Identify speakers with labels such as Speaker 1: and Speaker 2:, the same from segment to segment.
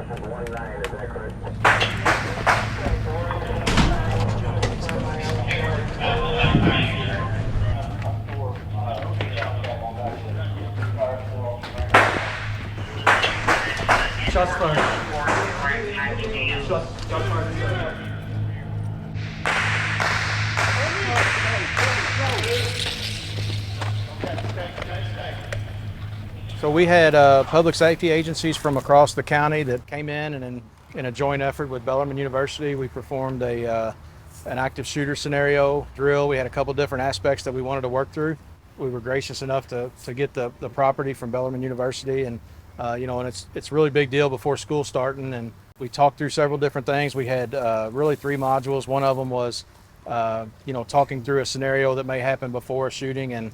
Speaker 1: Shots fired. Shots fired. So we had public safety agencies from across the county that came in, and in a joint effort with Bellermine University, we performed an active shooter scenario drill. We had a couple different aspects that we wanted to work through. We were gracious enough to get the property from Bellermine University, and and it's a really big deal before school starting, and we talked through several different things. We had really 3 modules. One of them was talking through a scenario that may happen before a shooting, and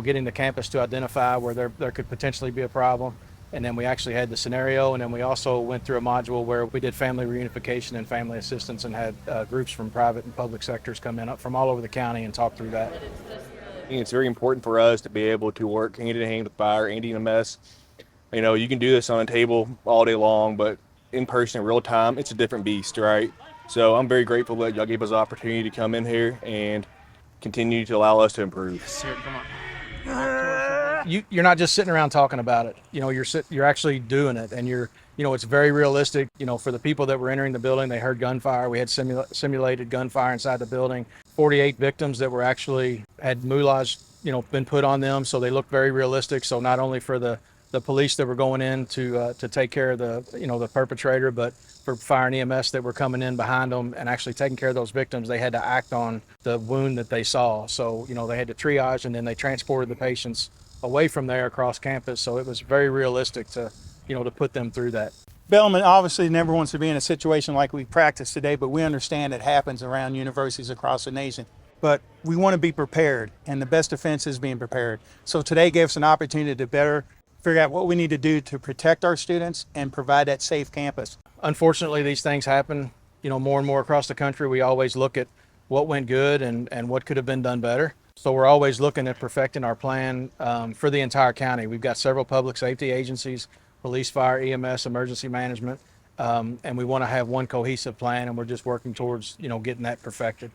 Speaker 1: getting the campus to identify where there could potentially be a problem. And then we actually had the scenario, and then we also went through a module where we did family reunification and family assistance, and had groups from private and public sectors come in up from all over the county and talk through that.
Speaker 2: I think it's very important for us to be able to work hand in hand with fire and EMS. You can do this on a table all day long, but in person, in real time, it's a different beast, right? So I'm very grateful that y'all gave us the opportunity to come in here and continue to allow us to improve.
Speaker 1: Yes, sir, come on.
Speaker 3: You're not just sitting around talking about it. You're actually doing it, and it's very realistic. For the people that were entering the building, they heard gunfire. We had simulated gunfire inside the building. 48 victims that were actually had moulage, been put on them, so they looked very realistic. So not only for the police that were going in to take care of the perpetrator, but for fire and EMS that were coming in behind them and actually taking care of those victims, they had to act on the wound that they saw. So, they had to triage, and then they transported the patients away from there across campus. So it was very realistic to put them through that.
Speaker 4: Bellermine obviously never wants to be in a situation like we practice today, but we understand it happens around universities across the nation. But we want to be prepared, and the best defense is being prepared. So today gave us an opportunity to better figure out what we need to do to protect our students and provide that safe campus.
Speaker 3: Unfortunately, these things happen, more and more across the country. We always look at what went good and what could have been done better. So we're always looking at perfecting our plan for the entire county. We've got several public safety agencies, police, fire, EMS, emergency management, and we want to have one cohesive plan, and we're just working towards, getting that perfected.